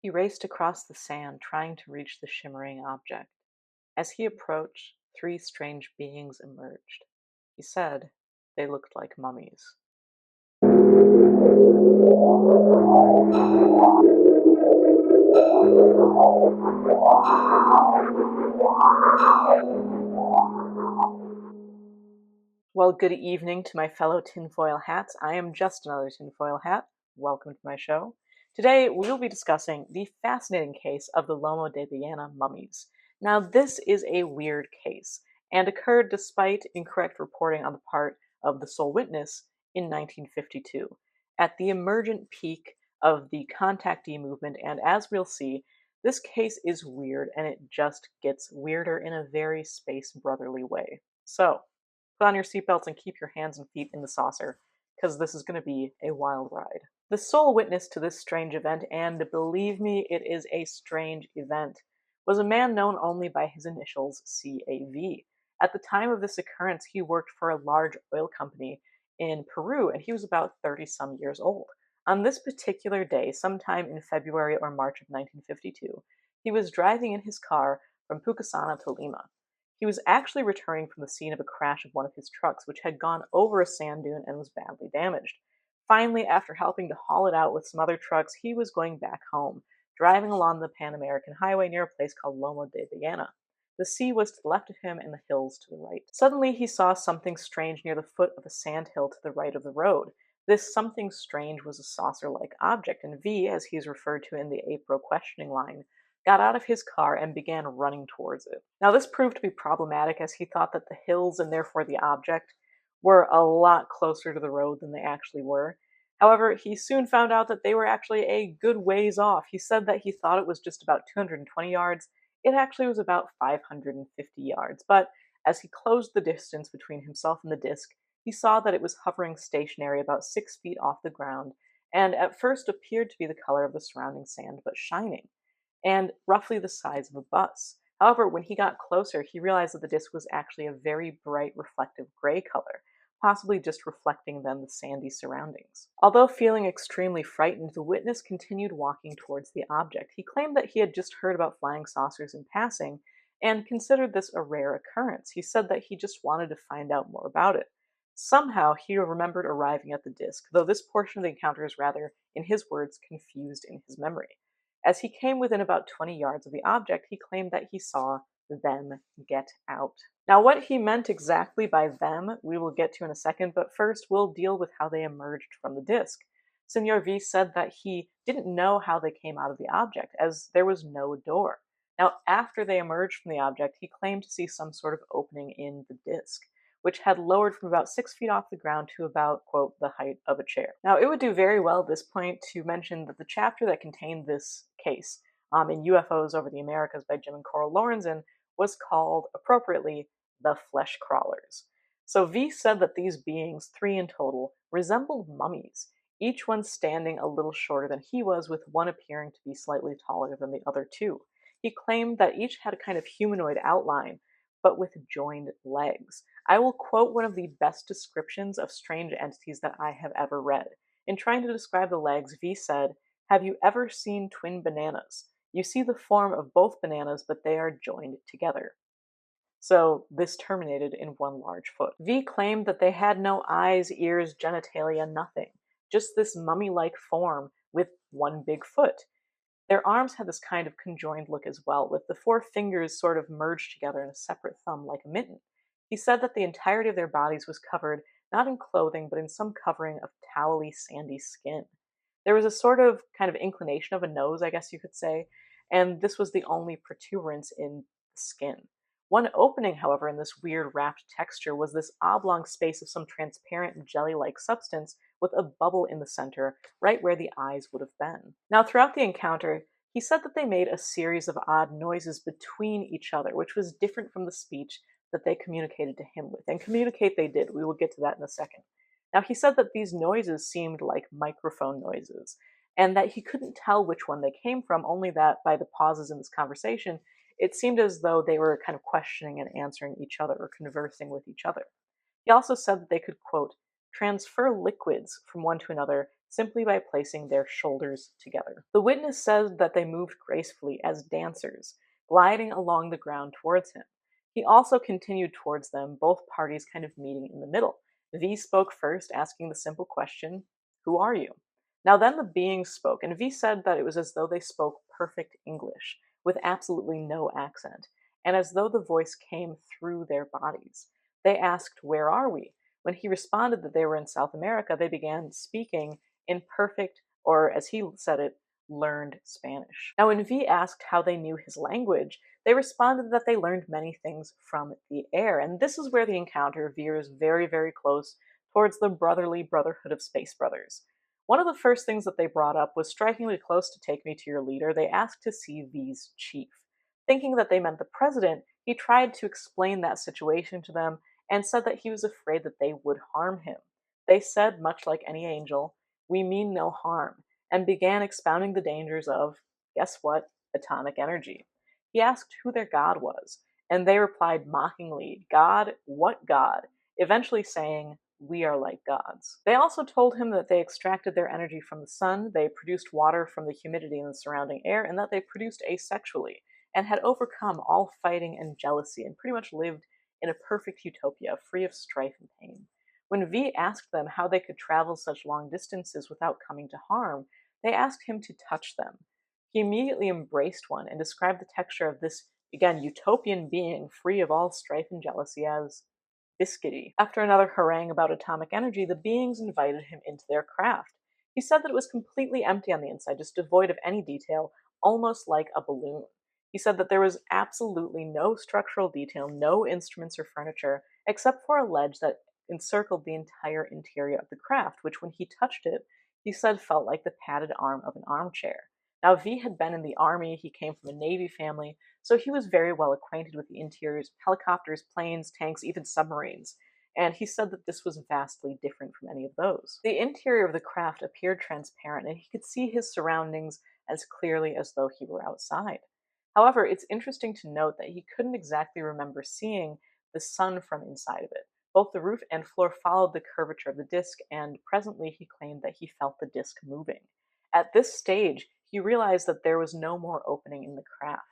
He raced across the sand, trying to reach the shimmering object. As he approached, three strange beings emerged. He said they looked like mummies. Well, good evening to my fellow tinfoil hats. I am just another tinfoil hat. Welcome to my show. Today, we will be discussing the fascinating case of the Lomo de Ballena mummies. Now, this is a weird case and occurred despite incorrect reporting on the part of the sole witness in 1952, at the emergent peak of the contactee movement, and as we'll see, this case is weird and it just gets weirder in a very space brotherly way. So, put on your seatbelts and keep your hands and feet in the saucer, because this is going to be a wild ride. The sole witness to this strange event, and believe me, it is a strange event, was a man known only by his initials CAV. At the time of this occurrence, he worked for a large oil company in Peru, and he was about 30-some years old. On this particular day, sometime in February or March of 1952, he was driving in his car from Pucasana to Lima. He was actually returning from the scene of a crash of one of his trucks, which had gone over a sand dune and was badly damaged. Finally, after helping to haul it out with some other trucks, he was going back home, driving along the Pan American Highway near a place called Lomo de Ballena. The sea was to the left of him and the hills to the right. Suddenly, he saw something strange near the foot of a sand hill to the right of the road. This something strange was a saucer-like object, and V, as he is referred to in the APRO questioning line, got out of his car and began running towards it. Now, this proved to be problematic as he thought that the hills and therefore the object were a lot closer to the road than they actually were. However, he soon found out that they were actually a good ways off. He said that he thought it was just about 220 yards. It actually was about 550 yards. But as he closed the distance between himself and the disc, he saw that it was hovering stationary about 6 feet off the ground, and at first appeared to be the color of the surrounding sand, but shining, and roughly the size of a bus. However, when he got closer, he realized that the disk was actually a very bright reflective gray color, possibly just reflecting then the sandy surroundings. Although feeling extremely frightened, the witness continued walking towards the object. He claimed that he had just heard about flying saucers in passing and considered this a rare occurrence. He said that he just wanted to find out more about it. Somehow, he remembered arriving at the disk, though this portion of the encounter is rather, in his words, confused in his memory. As he came within about 20 yards of the object, he claimed that he saw them get out. Now, what he meant exactly by them, we will get to in a second, but first we'll deal with how they emerged from the disk. Senor V said that he didn't know how they came out of the object, as there was no door. Now, after they emerged from the object, he claimed to see some sort of opening in the disk, which had lowered from about 6 feet off the ground to about, quote, the height of a chair. Now, it would do very well at this point to mention that the chapter that contained this case in UFOs Over the Americas by Jim and Coral Lorenzen was called, appropriately, The Flesh Crawlers. So V said that these beings, 3 in total, resembled mummies, each one standing a little shorter than he was, with one appearing to be slightly taller than the other 2. He claimed that each had a kind of humanoid outline, but with joined legs. I will quote one of the best descriptions of strange entities that I have ever read. In trying to describe the legs, V said, "Have you ever seen twin bananas? You see the form of both bananas, but they are joined together." So this terminated in one large foot. V claimed that they had no eyes, ears, genitalia, nothing. Just this mummy-like form with one big foot. Their arms had this kind of conjoined look as well, with the 4 fingers sort of merged together in a separate thumb like a mitten. He said that the entirety of their bodies was covered not in clothing, but in some covering of towely, sandy skin. There was a sort of kind of inclination of a nose, I guess you could say, and this was the only protuberance in the skin. One opening, however, in this weird wrapped texture was this oblong space of some transparent jelly-like substance with a bubble in the center, right where the eyes would have been. Now, throughout the encounter, he said that they made a series of odd noises between each other, which was different from the speech that they communicated to him with. And communicate they did. We will get to that in a second. Now, he said that these noises seemed like microphone noises, and that he couldn't tell which one they came from, only that by the pauses in this conversation, it seemed as though they were kind of questioning and answering each other or conversing with each other. He also said that they could, quote, transfer liquids from one to another simply by placing their shoulders together. The witness said that they moved gracefully as dancers, gliding along the ground towards him. He also continued towards them, both parties kind of meeting in the middle. V spoke first, asking the simple question, "Who are you?" Now then the beings spoke, and V said that it was as though they spoke perfect English, with absolutely no accent, and as though the voice came through their bodies. They asked, "Where are we?" When he responded that they were in South America, they began speaking in perfect, or as he said it, learned Spanish. Now, when V asked how they knew his language, they responded that they learned many things from the air. And this is where the encounter veers very, very close towards the brotherly brotherhood of space brothers. One of the first things that they brought up was strikingly close to "Take me to your leader." They asked to see V's chief. Thinking that they meant the president, he tried to explain that situation to them and said that he was afraid that they would harm him. They said, much like any angel, "We mean no harm," and began expounding the dangers of, guess what, atomic energy. He asked who their god was, and they replied mockingly, "God? What god?" eventually saying, "We are like gods." They also told him that they extracted their energy from the sun, they produced water from the humidity in the surrounding air, and that they produced asexually, and had overcome all fighting and jealousy, and pretty much lived in a perfect utopia, free of strife and pain. When V asked them how they could travel such long distances without coming to harm, they asked him to touch them. He immediately embraced one and described the texture of this, again, utopian being free of all strife and jealousy as biscuity. After another harangue about atomic energy, the beings invited him into their craft. He said that it was completely empty on the inside, just devoid of any detail, almost like a balloon. He said that there was absolutely no structural detail, no instruments or furniture, except for a ledge that encircled the entire interior of the craft, which when he touched it, he said felt like the padded arm of an armchair. Now, V had been in the army, he came from a Navy family, so he was very well acquainted with the interiors of helicopters, planes, tanks, even submarines, and he said that this was vastly different from any of those. The interior of the craft appeared transparent, and he could see his surroundings as clearly as though he were outside. However, it's interesting to note that he couldn't exactly remember seeing the sun from inside of it. Both the roof and floor followed the curvature of the disk, and presently he claimed that he felt the disk moving. At this stage, he realized that there was no more opening in the craft.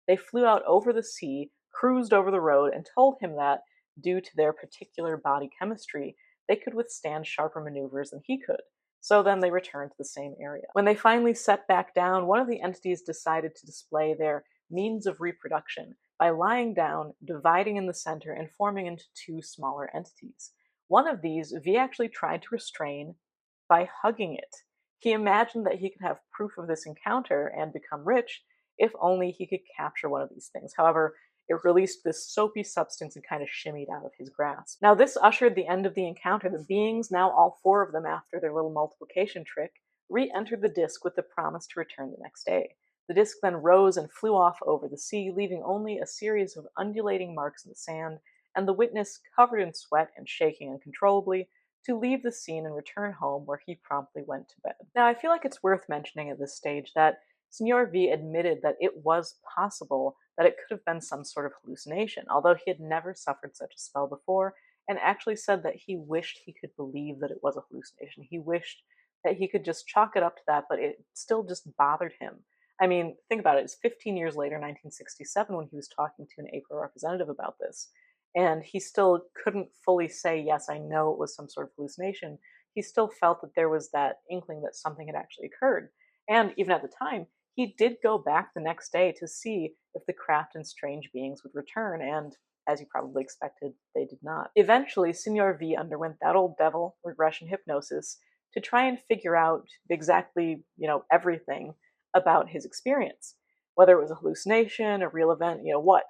They flew out over the sea, cruised over the road, and told him that, due to their particular body chemistry, they could withstand sharper maneuvers than he could. So then they returned to the same area. When they finally set back down, one of the entities decided to display their means of reproduction by lying down, dividing in the center, and forming into two smaller entities. One of these, V actually tried to restrain by hugging it. He imagined that he could have proof of this encounter and become rich if only he could capture one of these things. However, it released this soapy substance and kind of shimmied out of his grasp. Now, this ushered the end of the encounter. The beings, now all four of them after their little multiplication trick, re-entered the disc with the promise to return the next day. The disc then rose and flew off over the sea, leaving only a series of undulating marks in the sand, and the witness, covered in sweat and shaking uncontrollably, to leave the scene and return home, where he promptly went to bed. Now, I feel like it's worth mentioning at this stage that Signor V admitted that it was possible that it could have been some sort of hallucination, although he had never suffered such a spell before, and actually said that he wished he could believe that it was a hallucination. He wished that he could just chalk it up to that, but it still just bothered him. I mean, think about it. It's 15 years later, 1967, when he was talking to an APRO representative about this, and he still couldn't fully say, yes, I know it was some sort of hallucination. He still felt that there was that inkling that something had actually occurred. And even at the time, he did go back the next day to see if the craft and strange beings would return, and as you probably expected, they did not. Eventually, Signor V underwent that old devil, regression hypnosis, to try and figure out exactly, everything about his experience, whether it was a hallucination, a real event, what.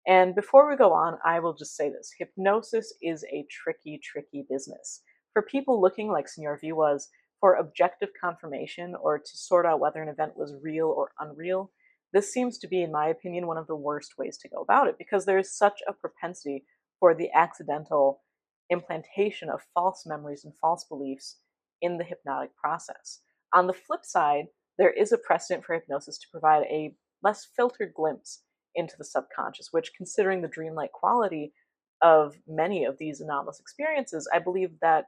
And before we go on, I will just say this. Hypnosis is a tricky, tricky business. For people looking like Signor V was for objective confirmation or to sort out whether an event was real or unreal, this seems to be, in my opinion, one of the worst ways to go about it, because there is such a propensity for the accidental implantation of false memories and false beliefs in the hypnotic process. On the flip side, there is a precedent for hypnosis to provide a less filtered glimpse into the subconscious, which, considering the dreamlike quality of many of these anomalous experiences, I believe that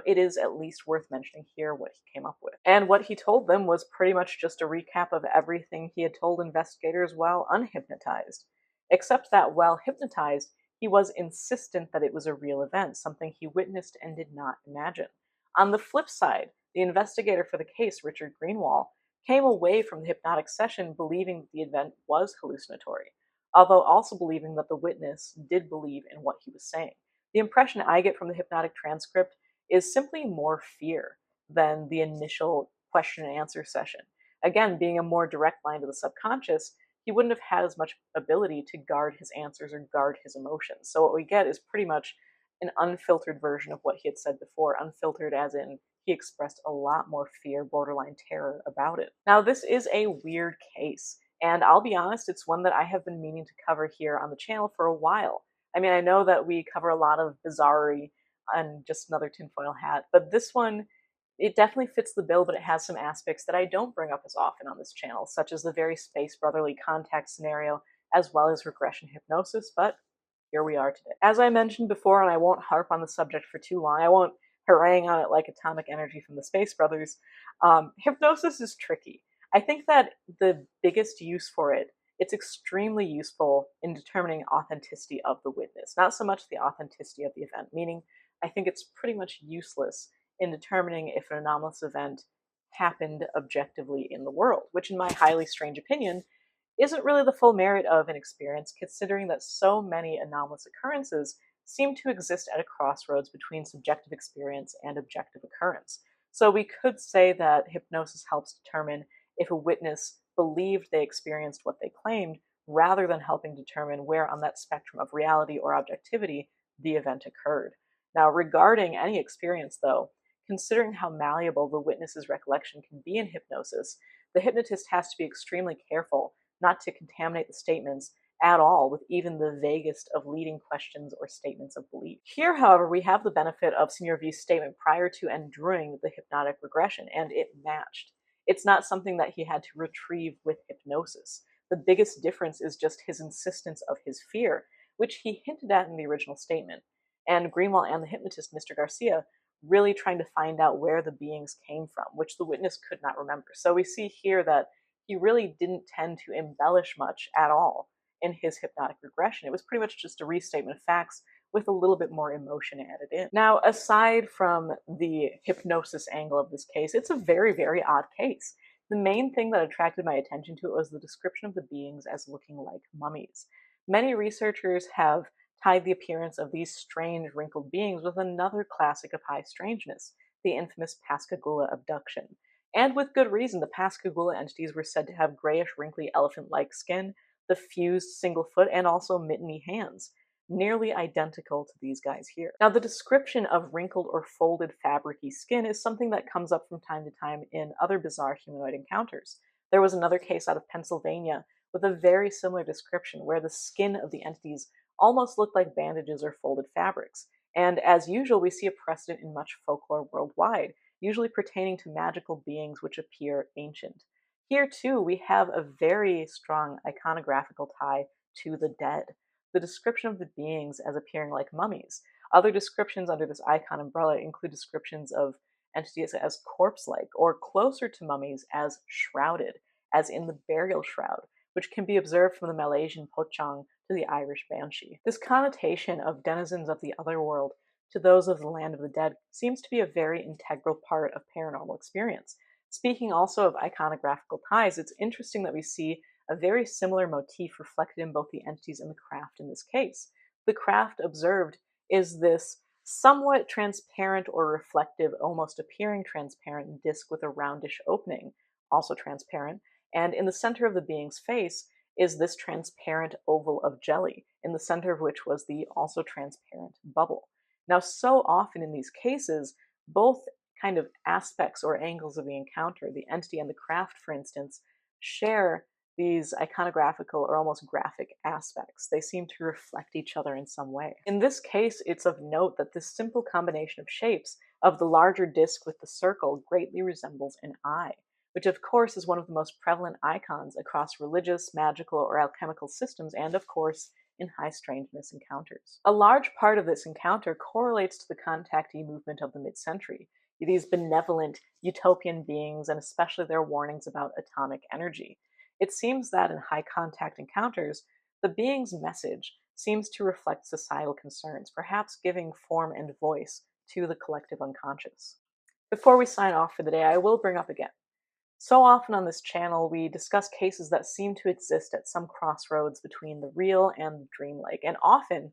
it is at least worth mentioning here what he came up with. And what he told them was pretty much just a recap of everything he had told investigators while unhypnotized. Except that while hypnotized, he was insistent that it was a real event, something he witnessed and did not imagine. On the flip side, the investigator for the case, Richard Greenwald, came away from the hypnotic session believing that the event was hallucinatory, although also believing that the witness did believe in what he was saying. The impression I get from the hypnotic transcript is simply more fear than the initial question and answer session. Again, being a more direct line to the subconscious, he wouldn't have had as much ability to guard his answers or guard his emotions. So what we get is pretty much an unfiltered version of what he had said before, unfiltered as in he expressed a lot more fear, borderline terror about it. Now, this is a weird case, and I'll be honest, it's one that I have been meaning to cover here on the channel for a while. I mean, I know that we cover a lot of bizarrery on Just Another Tinfoil Hat, but this one, it definitely fits the bill, but it has some aspects that I don't bring up as often on this channel, such as the very space brotherly contact scenario, as well as regression hypnosis, but here we are today. As I mentioned before, and I won't harp on the subject for too long, I won't harangue on it like atomic energy from the Space Brothers, hypnosis is tricky. I think that the biggest use for it, it's extremely useful in determining authenticity of the witness, not so much the authenticity of the event, meaning I think it's pretty much useless in determining if an anomalous event happened objectively in the world, which in my highly strange opinion isn't really the full merit of an experience, considering that so many anomalous occurrences seem to exist at a crossroads between subjective experience and objective occurrence. So we could say that hypnosis helps determine if a witness believed they experienced what they claimed, rather than helping determine where on that spectrum of reality or objectivity the event occurred. Now, regarding any experience, though, considering how malleable the witness's recollection can be in hypnosis, the hypnotist has to be extremely careful not to contaminate the statements at all with even the vaguest of leading questions or statements of belief. Here, however, we have the benefit of Senior V's statement prior to and during the hypnotic regression, and it matched. It's not something that he had to retrieve with hypnosis. The biggest difference is just his insistence of his fear, which he hinted at in the original statement. And Greenwald and the hypnotist, Mr. Garcia, really trying to find out where the beings came from, which the witness could not remember. So we see here that he really didn't tend to embellish much at all in his hypnotic regression. It was pretty much just a restatement of facts with a little bit more emotion added in. Now, aside from the hypnosis angle of this case, it's a very, very odd case. The main thing that attracted my attention to it was the description of the beings as looking like mummies. Many researchers have tied the appearance of these strange, wrinkled beings with another classic of high strangeness, the infamous Pascagoula abduction. And with good reason, the Pascagoula entities were said to have grayish, wrinkly, elephant-like skin, the fused single foot, and also mitteny hands, nearly identical to these guys here. Now, the description of wrinkled or folded fabricy skin is something that comes up from time to time in other bizarre humanoid encounters. There was another case out of Pennsylvania with a very similar description where the skin of the entities almost looked like bandages or folded fabrics. And as usual, we see a precedent in much folklore worldwide, usually pertaining to magical beings which appear ancient. Here, too, we have a very strong iconographical tie to the dead. The description of the beings as appearing like mummies. Other descriptions under this icon umbrella include descriptions of entities as corpse-like, or closer to mummies as shrouded, as in the burial shroud, which can be observed from the Malaysian pocong to the Irish banshee. This connotation of denizens of the otherworld to those of the land of the dead seems to be a very integral part of paranormal experience. Speaking also of iconographical ties, it's interesting that we see a very similar motif reflected in both the entities and the craft in this case. The craft observed is this somewhat transparent or reflective, almost appearing transparent disc with a roundish opening, also transparent, and in the center of the being's face is this transparent oval of jelly, in the center of which was the also transparent bubble. Now, so often in these cases, both kind of aspects or angles of the encounter, the entity and the craft, for instance, share these iconographical or almost graphic aspects. They seem to reflect each other in some way. In this case, it's of note that this simple combination of shapes of the larger disc with the circle greatly resembles an eye, which of course is one of the most prevalent icons across religious, magical, or alchemical systems, and of course in high strangeness encounters. A large part of this encounter correlates to the contactee movement of the mid-century, these benevolent utopian beings, and especially their warnings about atomic energy. It seems that in high contact encounters, the being's message seems to reflect societal concerns, perhaps giving form and voice to the collective unconscious. Before we sign off for the day, I will bring up again. So often on this channel, we discuss cases that seem to exist at some crossroads between the real and the dreamlike, and often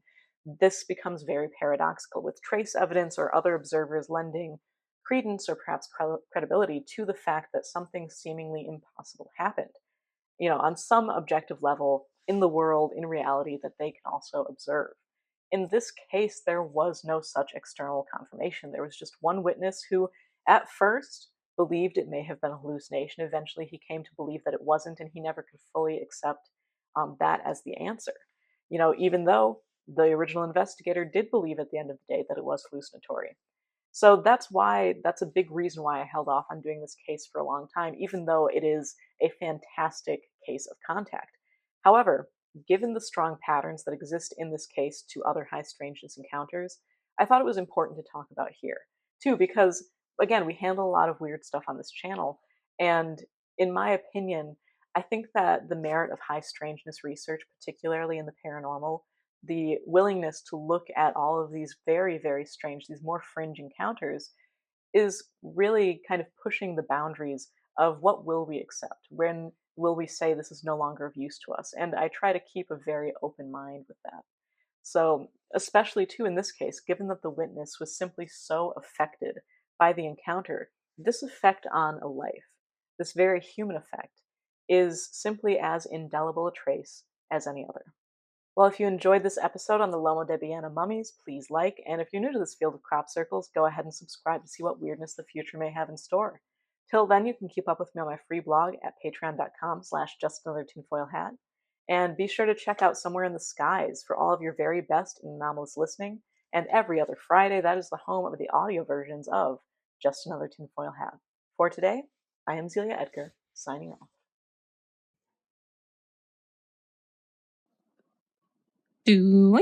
this becomes very paradoxical, with trace evidence or other observers lending credence or perhaps credibility to the fact that something seemingly impossible happened, on some objective level in the world, in reality, that they can also observe. In this case, there was no such external confirmation. There was just one witness who, at first, believed it may have been a hallucination. Eventually, he came to believe that it wasn't, and he never could fully accept that as the answer. Even though the original investigator did believe at the end of the day that it was hallucinatory. So that's a big reason why I held off on doing this case for a long time, even though it is a fantastic case of contact. However, given the strong patterns that exist in this case to other high strangeness encounters, I thought it was important to talk about here, too, because, again, we handle a lot of weird stuff on this channel, and in my opinion, I think that the merit of high strangeness research, particularly in the paranormal, the willingness to look at all of these very, very strange, these more fringe encounters, is really kind of pushing the boundaries of what will we accept? When will we say this is no longer of use to us? And I try to keep a very open mind with that. So, especially too in this case, given that the witness was simply so affected by the encounter, this effect on a life, this very human effect, is simply as indelible a trace as any other. Well, if you enjoyed this episode on the Lomo de Ballena mummies, please like, and if you're new to this field of crop circles, go ahead and subscribe to see what weirdness the future may have in store. Till then, you can keep up with me on my free blog at patreon.com/justanothertinfoilhat, and be sure to check out Somewhere in the Skies for all of your very best in anomalous listening, and every other Friday, that is the home of the audio versions of Just Another Tinfoil Hat. For today, I am Zelia Edgar, signing off. Do